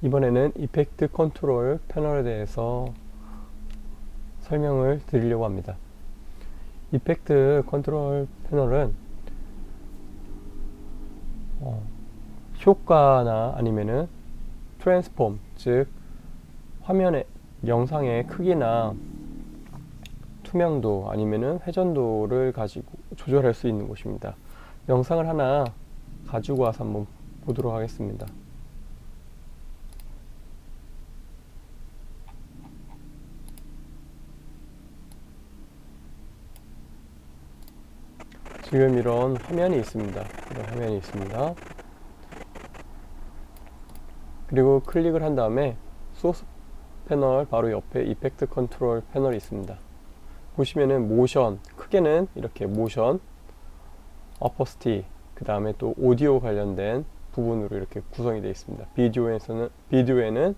이번에는 이펙트 컨트롤 패널에 대해서 설명을 드리려고 합니다. 이펙트 컨트롤 패널은 효과나 아니면은 트랜스폼, 즉 화면의 영상의 크기나 투명도 아니면은 회전도를 가지고 조절할 수 있는 곳입니다. 영상을 하나 가지고 와서 한번 보도록 하겠습니다. 지금 이런 화면이 있습니다. 이런 화면이 있습니다. 그리고 클릭을 한 다음에 소스 패널 바로 옆에 이펙트 컨트롤 패널이 있습니다. 보시면은 모션, 크게는 이렇게 모션, 어퍼시티, 그 다음에 또 오디오 관련된 부분으로 이렇게 구성이 되어 있습니다. 비디오에는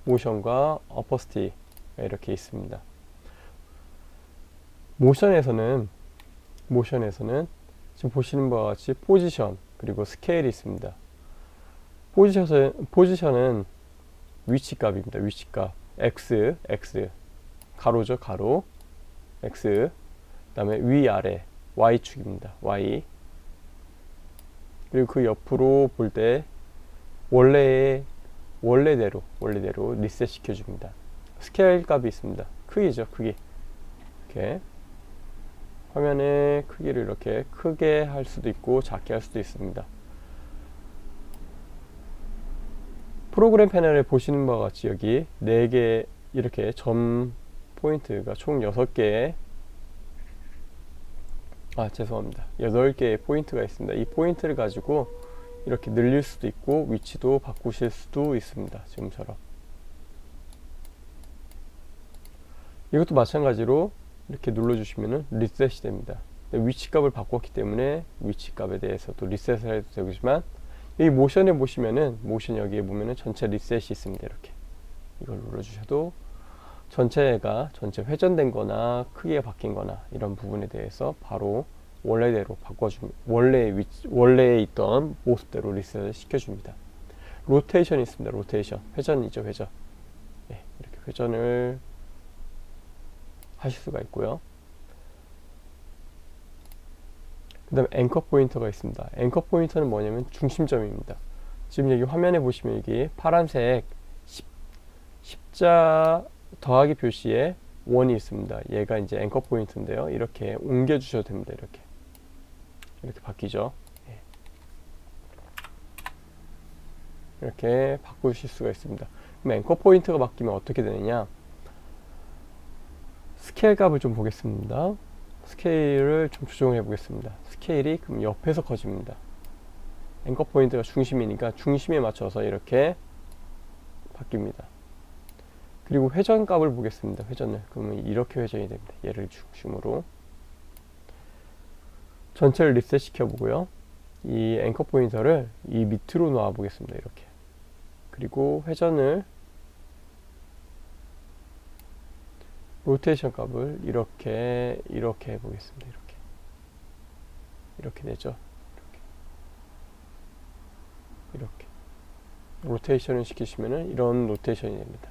모션과 어퍼시티가 이렇게 있습니다. 모션에서는 지금 보시는 바와 같이 포지션 그리고 스케일이 있습니다. 포지션은 위치값입니다. 위치값 x 가로죠, 가로 x, 그 다음에 위아래 y축입니다. y. 그리고 그 옆으로 볼 때 원래대로 리셋 시켜줍니다. 스케일 값이 있습니다. 크기죠, 크기. 이렇게 화면의 크기를 이렇게 크게 할 수도 있고 작게 할 수도 있습니다. 프로그램 패널에 보시는 바와 같이 여기 4개 이렇게 점 포인트가 총 6개의 8개의 포인트가 있습니다. 이 포인트를 가지고 이렇게 늘릴 수도 있고 위치도 바꾸실 수도 있습니다. 지금처럼. 이것도 마찬가지로 이렇게 눌러주시면 리셋이 됩니다. 위치값을 바꿨기 때문에 위치값에 대해서도 리셋을 해도 되지만 여기 모션에 보시면은 모션 여기에 보면은 전체 리셋이 있습니다. 이렇게 이걸 눌러주셔도 전체 회전된 거나 크기가 바뀐 거나 이런 부분에 대해서 바로 원래대로 바꿔줍니다. 원래에 있던 모습대로 리셋을 시켜줍니다. 로테이션이 있습니다. 로테이션. 회전이죠, 회전. 네, 이렇게 회전을 하실 수가 있고요. 그 다음에 앵커 포인터가 있습니다. 앵커 포인터는 뭐냐면 중심점입니다. 지금 여기 화면에 보시면 여기 파란색 십자 더하기 표시에 원이 있습니다. 얘가 이제 앵커 포인트인데요. 이렇게 옮겨 주셔도 됩니다. 이렇게 바뀌죠. 이렇게 바꾸실 수가 있습니다. 그럼 앵커 포인트가 바뀌면 어떻게 되느냐? 스케일 값을 좀 보겠습니다. 스케일을 좀 조정해 보겠습니다. 스케일이 그럼 옆에서 커집니다. 앵커 포인트가 중심이니까 중심에 맞춰서 이렇게 바뀝니다. 그리고 회전 값을 보겠습니다. 회전을. 그러면 이렇게 회전이 됩니다. 얘를 중심으로. 전체를 리셋 시켜 보고요. 이 앵커 포인터를 이 밑으로 놓아 보겠습니다. 이렇게. 그리고 회전을 로테이션 값을 이렇게 해보겠습니다. 이렇게 되죠. 이렇게 로테이션을 시키시면은 이런 로테이션이 됩니다.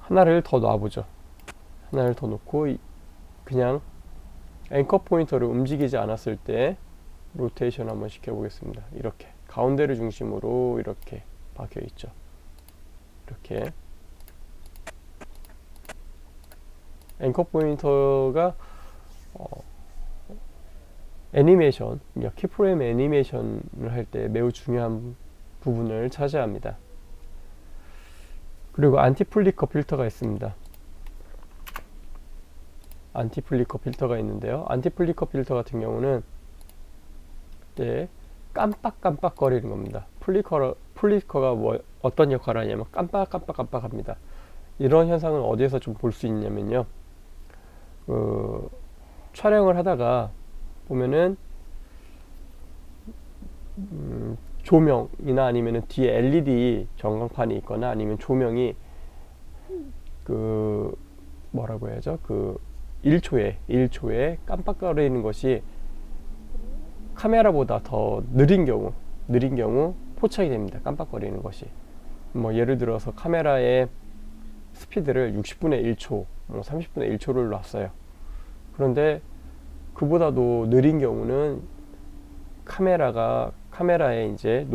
하나를 더 놔보죠. 하나를 더 놓고 그냥 앵커 포인터를 움직이지 않았을 때 로테이션 한번 시켜보겠습니다. 이렇게 가운데를 중심으로 이렇게 박혀 있죠. 이렇게 앵커 포인터가 애니메이션, 키프레임 애니메이션을 할 때 매우 중요한 부분을 차지합니다. 그리고 안티 플리커 필터가 있습니다. 안티 플리커 필터가 있는데요. 안티 플리커 필터 같은 경우는 깜빡깜빡 거리는 겁니다. 플리커가 어떤 역할을 하냐면 깜빡깜빡 합니다. 이런 현상은 어디에서 좀 볼 수 있냐면요. 촬영을 하다가 보면은 조명이나 아니면은 뒤에 LED 전광판이 있거나 아니면 조명이 뭐라고 해야죠? 1초에 깜빡거리는 것이 카메라보다 더 느린 경우 느린 경우 포착이 됩니다. 깜빡거리는 것이. 뭐 예를 들어서 카메라의 스피드를 60분의 1초, 뭐 30분의 1초를 놨어요. 그런데 그보다도 느린 경우는 카메라에 이제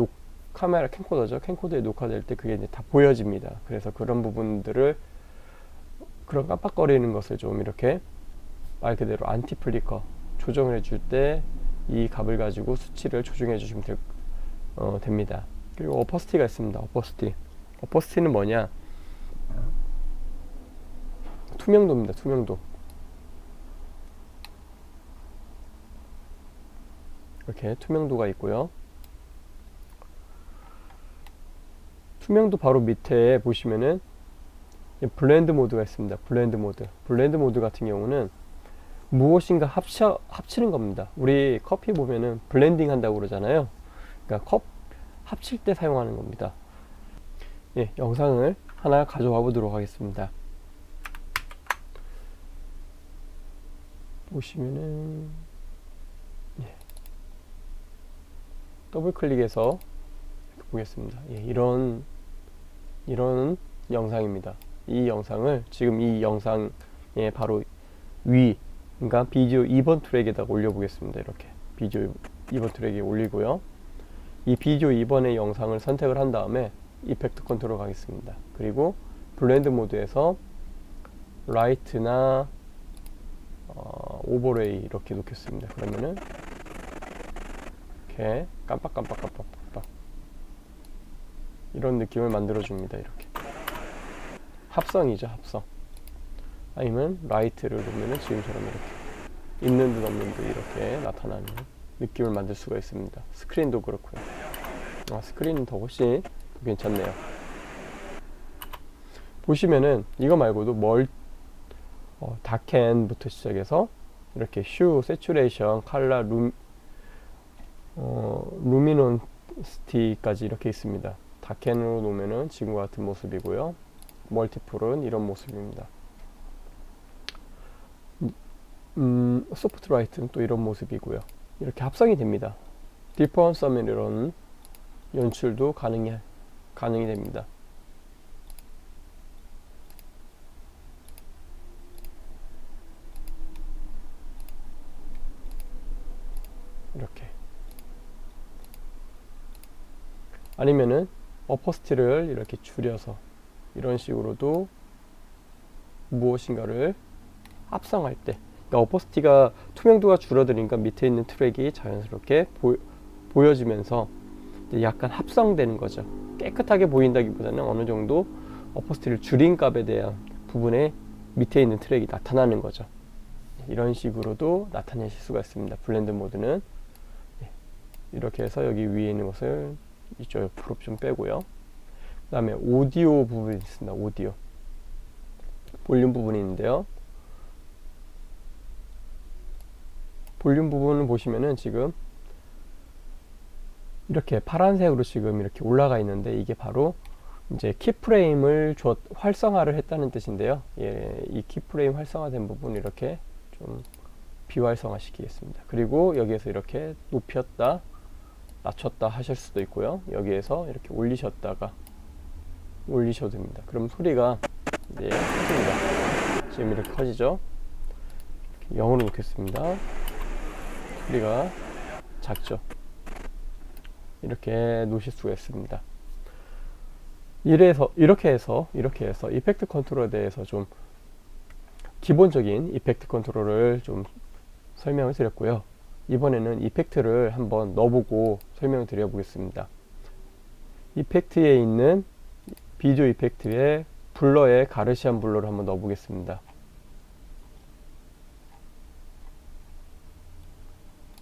카메라 캠코더죠. 캠코더에 녹화될 때 그게 이제 다 보여집니다. 그래서 그런 부분들을, 그런 깜빡거리는 것을 좀 이렇게 말 그대로 안티 플리커 조정을 해줄 때 이 값을 가지고 수치를 조정해 주시면 됩니다. 그리고 어퍼시티가 있습니다. 어퍼시티는 뭐냐? 투명도입니다. 투명도. 이렇게 투명도가 있고요. 투명도 바로 밑에 보시면은 블렌드 모드가 있습니다. 블렌드 모드 같은 경우는 무엇인가 합치는 겁니다. 우리 커피 보면은 블렌딩 한다고 그러잖아요. 그러니까 합칠 때 사용하는 겁니다. 예, 영상을 하나 가져와 보도록 하겠습니다. 보시면은 더블 클릭해서 보겠습니다. 예, 이런 영상입니다. 이 영상을 지금 이 영상의 바로 위, 그러니까 비디오 2번 트랙에다가 올려보겠습니다. 이렇게 비디오 2번 트랙에 올리고요. 이 비디오 2번의 영상을 선택을 한 다음에 이펙트 컨트롤 가겠습니다. 그리고 블렌드 모드에서 라이트나 오버레이 이렇게 놓겠습니다. 그러면은 이렇게 깜빡 이런 느낌을 만들어 줍니다. 이렇게 합성이죠, 합성. 아니면 라이트를 놓으면 지금처럼 이렇게 있는 듯 없는 듯 이렇게 나타나는 느낌을 만들 수가 있습니다. 스크린도 그렇고요. 스크린은 더 훨씬 더 괜찮네요. 보시면은 이거 말고도 다켄부터 시작해서 이렇게 슈, 세츄레이션, 컬러, 루미넌시티까지 이렇게 있습니다. 다켄으로 놓으면은 지금과 같은 모습이고요. 멀티플은 이런 모습입니다. 소프트 라이트는 또 이런 모습이고요. 이렇게 합성이 됩니다. 디퍼런스 하면 이런 연출도 가능이 됩니다. 이렇게. 아니면은 어퍼시티를 이렇게 줄여서 이런 식으로도 무엇인가를 합성할 때, 그러니까 어퍼시티가 투명도가 줄어드니까 밑에 있는 트랙이 자연스럽게 보여지면서 약간 합성되는 거죠. 깨끗하게 보인다기보다는 어느 정도 어퍼시티를 줄인 값에 대한 부분에 밑에 있는 트랙이 나타나는 거죠. 이런 식으로도 나타내실 수가 있습니다. 블렌드 모드는 이렇게 해서 여기 위에 있는 것을 이쪽 옆으로 좀 빼고요. 그 다음에 오디오 부분이 있습니다. 오디오 볼륨 부분이 있는데요. 볼륨 부분을 보시면은 지금 이렇게 파란색으로 지금 이렇게 올라가 있는데, 이게 바로 이제 키프레임을 활성화를 했다는 뜻인데요. 예, 이 키프레임 활성화된 부분 이렇게 좀 비활성화 시키겠습니다. 그리고 여기에서 이렇게 높였다 낮췄다 하실 수도 있고요. 여기에서 이렇게 올리셔도 됩니다. 그럼 소리가 이제 커집니다. 지금 이렇게 커지죠. 0으로 놓겠습니다. 소리가 작죠. 이렇게 놓으실 수가 있습니다. 이렇게 해서 이펙트 컨트롤에 대해서 좀 기본적인 이펙트 컨트롤을 좀 설명을 드렸고요. 이번에는 이펙트를 한번 넣어보고 설명을 드려보겠습니다. 이펙트에 있는 비디오 이펙트에 블러의 가르시안 블러를 한번 넣어보겠습니다.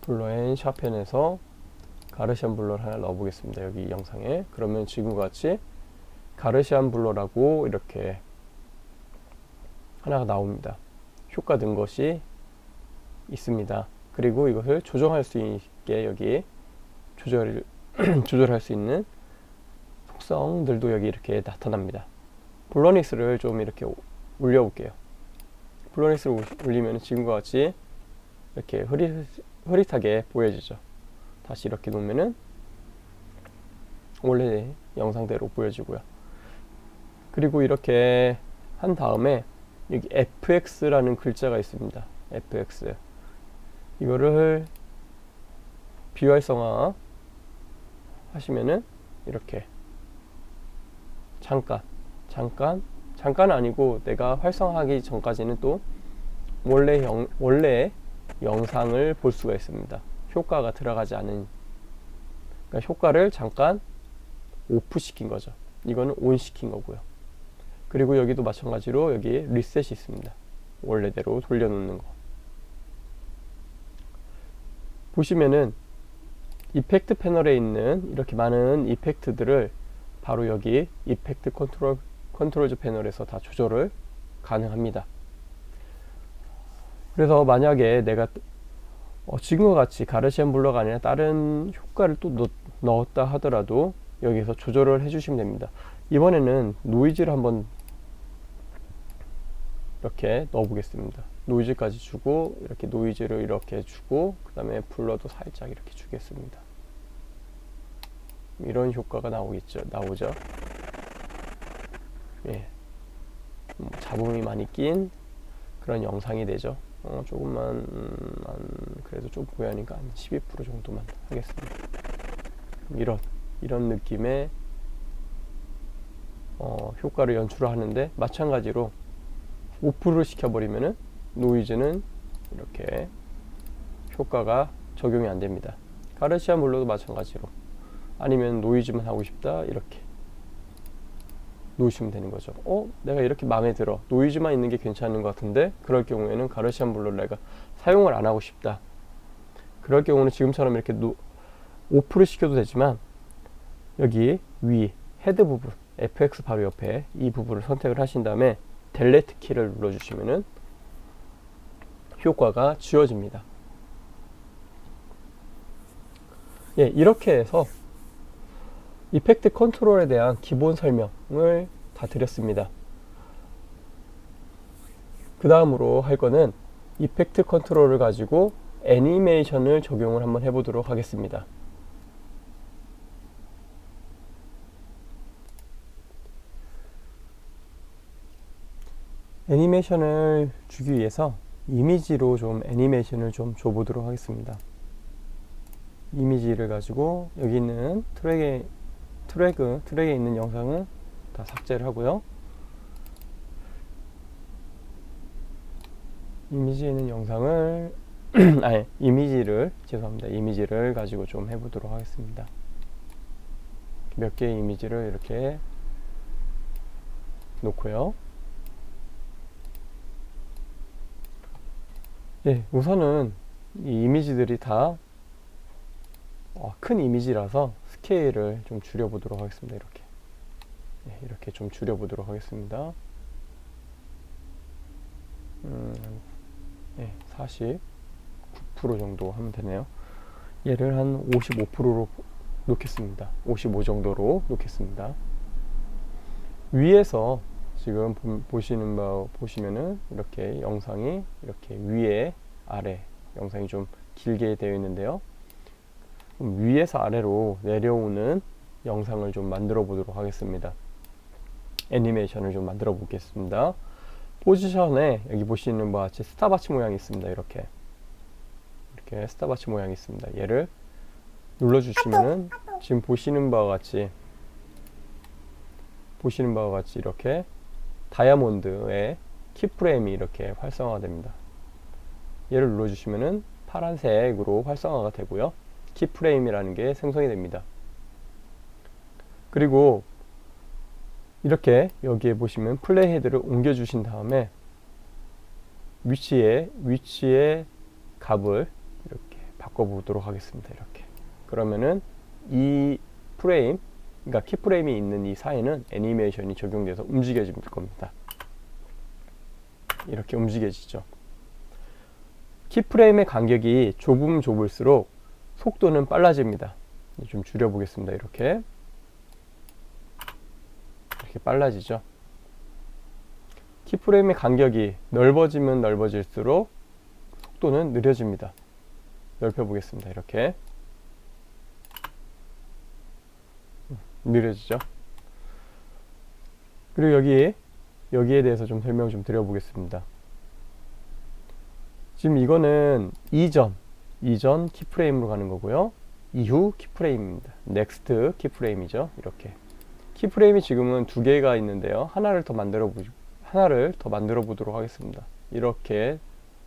블러 앤 샤펜에서 가르시안 블러를 하나 넣어보겠습니다. 여기 영상에. 그러면 지금과 같이 가르시안 블러라고 이렇게 하나가 나옵니다. 효과 든 것이 있습니다. 그리고 이것을 조정할 수 있게 여기 조절할 수 있는 속성들도 여기 이렇게 나타납니다. 블러닉스를 좀 이렇게 올려볼게요. 블러닉스를 올리면 지금과 같이 이렇게 흐릿하게 보여지죠. 다시 이렇게 놓으면은 원래 영상대로 보여지고요. 그리고 이렇게 한 다음에 여기 fx라는 글자가 있습니다. fx 이거를 비활성화 하시면은 이렇게 잠깐 아니고 내가 활성화하기 전까지는 또 원래 영상을 볼 수가 있습니다. 효과가 들어가지 않은, 그러니까 효과를 잠깐 오프 시킨 거죠. 이거는 온 시킨 거고요. 그리고 여기도 마찬가지로 여기 리셋이 있습니다. 원래대로 돌려놓는 거. 보시면은 이펙트 패널에 있는 이렇게 많은 이펙트들을 바로 여기 이펙트 컨트롤즈 패널에서 다 조절을 가능합니다. 그래서 만약에 내가 지금과 같이 가르시안 블러가 아니라 다른 효과를 또 넣었다 하더라도 여기서 조절을 해주시면 됩니다. 이번에는 노이즈를 한번 이렇게 넣어 보겠습니다. 노이즈까지 주고, 이렇게 노이즈를 이렇게 주고, 그 다음에 블러도 살짝 이렇게 주겠습니다. 이런 효과가 나오죠. 예. 잡음이 많이 낀 그런 영상이 되죠. 조금만, 그래도 좀 보여하니까 한 12% 정도만 하겠습니다. 이런 느낌의 효과를 연출을 하는데, 마찬가지로 오프를 시켜버리면은 노이즈는 이렇게 효과가 적용이 안 됩니다. 가르시안 블러도 마찬가지로, 아니면 노이즈만 하고 싶다 이렇게 놓으시면 되는 거죠. 내가 이렇게 마음에 들어, 노이즈만 있는 게 괜찮은 것 같은데, 그럴 경우에는 가르시안 블러를 내가 사용을 안 하고 싶다. 그럴 경우는 지금처럼 이렇게 오프를 시켜도 되지만, 여기 위 헤드 부분 FX 바로 옆에 이 부분을 선택을 하신 다음에 델레트 키를 눌러주시면은 효과가 지워집니다. 예, 이렇게 해서 이펙트 컨트롤에 대한 기본 설명을 다 드렸습니다. 그 다음으로 할 거는 이펙트 컨트롤을 가지고 애니메이션을 적용을 한번 해보도록 하겠습니다. 애니메이션을 주기 위해서 이미지로 좀 애니메이션을 좀 줘보도록 하겠습니다. 이미지를 가지고 여기 있는 트랙에 있는 영상은 다 삭제를 하고요. 이미지에 있는 영상을 이미지를 가지고 좀 해보도록 하겠습니다. 몇 개의 이미지를 이렇게 놓고요. 예, 우선은 이 이미지들이 다 큰 이미지라서 스케일을 좀 줄여보도록 하겠습니다. 이렇게 좀 줄여보도록 하겠습니다. 49% 정도 하면 되네요. 얘를 한 55%로 놓겠습니다. 55 정도로 놓겠습니다. 위에서 지금 보시면은 이렇게 영상이 이렇게 위에 아래 영상이 좀 길게 되어 있는데요. 위에서 아래로 내려오는 영상을 좀 만들어 보도록 하겠습니다. 애니메이션을 좀 만들어 보겠습니다. 포지션에 여기 보시는 바와 같이 스타바치 모양이 있습니다. 이렇게 스타바치 모양이 있습니다. 얘를 눌러주시면은 지금 보시는 바와 같이 이렇게 다이아몬드의 키프레임이 이렇게 활성화가 됩니다. 얘를 눌러주시면은 파란색으로 활성화가 되고요. 키프레임이라는 게 생성이 됩니다. 그리고 이렇게 여기에 보시면 플레이 헤드를 옮겨 주신 다음에 위치의 값을 이렇게 바꿔 보도록 하겠습니다. 이렇게 그러면은 이 프레임, 그러니까 키프레임이 있는 이 사이는 애니메이션이 적용돼서 움직여질 겁니다. 이렇게 움직여지죠. 키프레임의 간격이 좁으면 좁을수록 속도는 빨라집니다. 좀 줄여보겠습니다. 이렇게 빨라지죠. 키프레임의 간격이 넓어지면 넓어질수록 속도는 느려집니다. 넓혀보겠습니다. 이렇게 느려지죠. 그리고 여기에 대해서 좀 설명 좀 드려보겠습니다. 지금 이거는 이전 키프레임으로 가는 거고요. 이후 키프레임입니다. 넥스트 키프레임이죠. 이렇게 키프레임이 지금은 두 개가 있는데요. 하나를 더 만들어 보도록 하겠습니다. 이렇게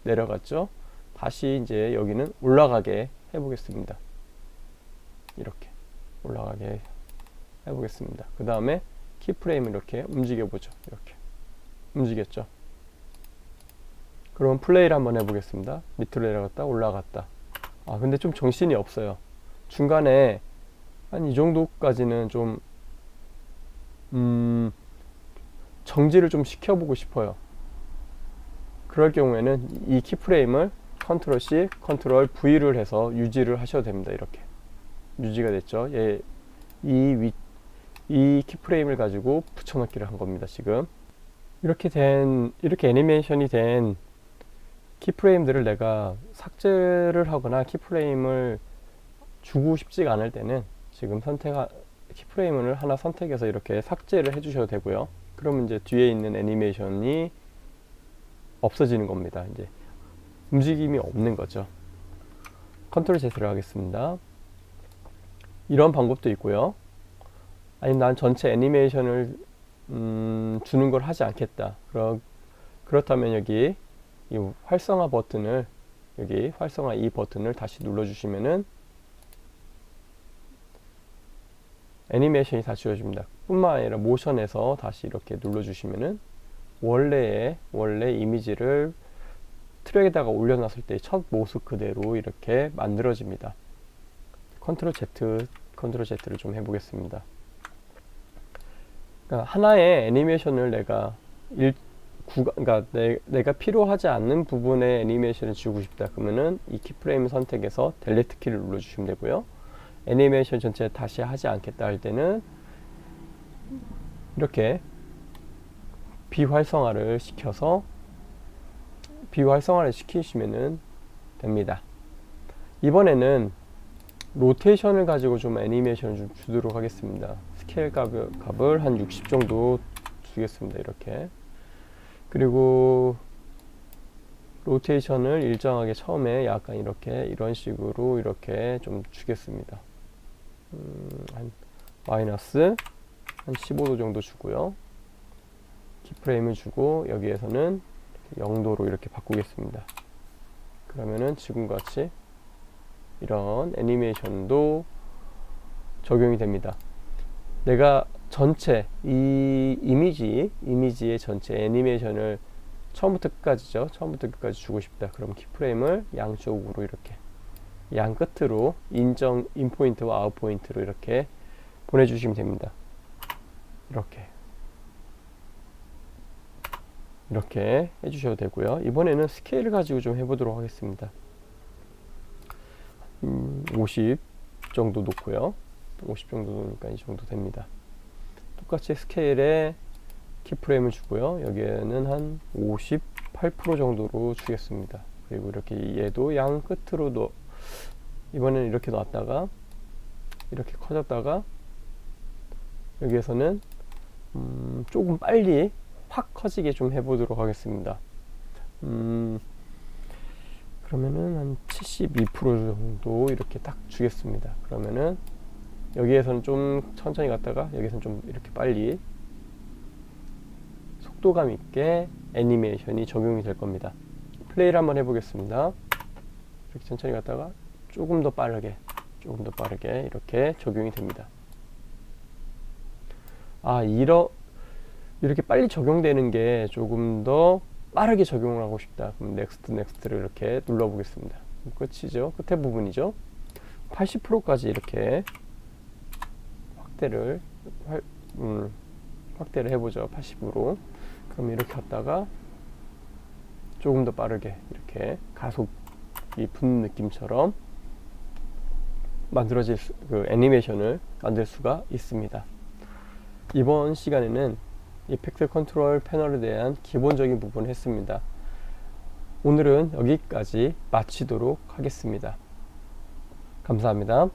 내려갔죠. 다시 이제 여기는 올라가게 해보겠습니다. 이렇게 올라가게 해보겠습니다. 그 다음에 키프레임을 이렇게 움직여보죠. 이렇게 움직였죠. 그럼 플레이를 한번 해보겠습니다. 밑으로 내려갔다 올라갔다. 아 근데 좀 정신이 없어요. 중간에 한 이 정도까지는 좀 정지를 좀 시켜보고 싶어요. 그럴 경우에는 이 키프레임을 컨트롤 C, 컨트롤 V를 해서 유지를 하셔도 됩니다. 이렇게 유지가 됐죠. 이 키프레임을 가지고 붙여넣기를 한 겁니다. 지금 이렇게 애니메이션이 된 키프레임들을 내가 삭제를 하거나 키프레임을 주고 싶지가 않을 때는 지금 키프레임을 하나 선택해서 이렇게 삭제를 해주셔도 되고요. 그러면 이제 뒤에 있는 애니메이션이 없어지는 겁니다. 이제 움직임이 없는 거죠. 컨트롤 Z를 하겠습니다. 이런 방법도 있고요. 아니면 난 전체 애니메이션을 주는 걸 하지 않겠다. 그렇다면 여기 이 활성화 버튼을 활성화 이 버튼을 다시 눌러주시면은 애니메이션이 다 지워집니다. 뿐만 아니라 모션에서 다시 이렇게 눌러주시면은 원래 이미지를 트랙에다가 올려놨을 때 첫 모습 그대로 이렇게 만들어집니다. 컨트롤 Z를 좀 해보겠습니다. 그러니까 하나의 애니메이션을 내가 필요하지 않는 부분의 애니메이션을 주고 싶다. 그러면은 이 키프레임 선택해서 델리트 키를 눌러주시면 되고요. 애니메이션 전체 다시 하지 않겠다 할 때는 이렇게 비활성화를 시키시면 됩니다. 이번에는 로테이션을 가지고 좀 애니메이션을 좀 주도록 하겠습니다. 스케일 값을 한 60 정도 주겠습니다. 이렇게. 그리고 로테이션을 일정하게 처음에 약간 이런 식으로 이렇게 좀 주겠습니다. 한 마이너스 한 15도 정도 주고요. 키프레임을 주고 여기에서는 0도로 이렇게 바꾸겠습니다. 그러면은 지금같이 이런 애니메이션도 적용이 됩니다. 내가 전체 이 이미지의 전체 애니메이션을 처음부터 끝까지 주고 싶다. 그럼 키프레임을 양쪽으로 이렇게 양 끝으로 인포인트와 아웃포인트로 이렇게 보내주시면 됩니다. 이렇게 해주셔도 되고요. 이번에는 스케일을 가지고 좀 해보도록 하겠습니다. 50 정도 놓고요. 50 정도 놓으니까 이 정도 됩니다. 똑같이 스케일에 키프레임을 주고요. 여기에는 한 58% 정도로 주겠습니다. 그리고 이렇게 얘도 양 끝으로 이번에는 이렇게 놨다가 이렇게 커졌다가 여기에서는 조금 빨리 확 커지게 좀 해보도록 하겠습니다. 그러면은 한 72% 정도 이렇게 딱 주겠습니다. 그러면은 여기에서는 좀 천천히 갔다가 여기서는 좀 이렇게 빨리 속도감 있게 애니메이션이 적용이 될 겁니다. 플레이를 한번 해보겠습니다. 이렇게 천천히 갔다가 조금 더 빠르게 이렇게 적용이 됩니다. 이렇게 빨리 적용되는 게 조금 더 빠르게 적용을 하고 싶다. 그럼 넥스트를 이렇게 눌러보겠습니다. 끝이죠. 끝에 부분이죠. 80%까지 이렇게 확대를 해보죠. 80으로. 그럼 이렇게 갔다가 조금 더 빠르게 이렇게 가속이 붙는 느낌처럼 그 애니메이션을 만들 수가 있습니다. 이번 시간에는 이펙트 컨트롤 패널에 대한 기본적인 부분을 했습니다. 오늘은 여기까지 마치도록 하겠습니다. 감사합니다.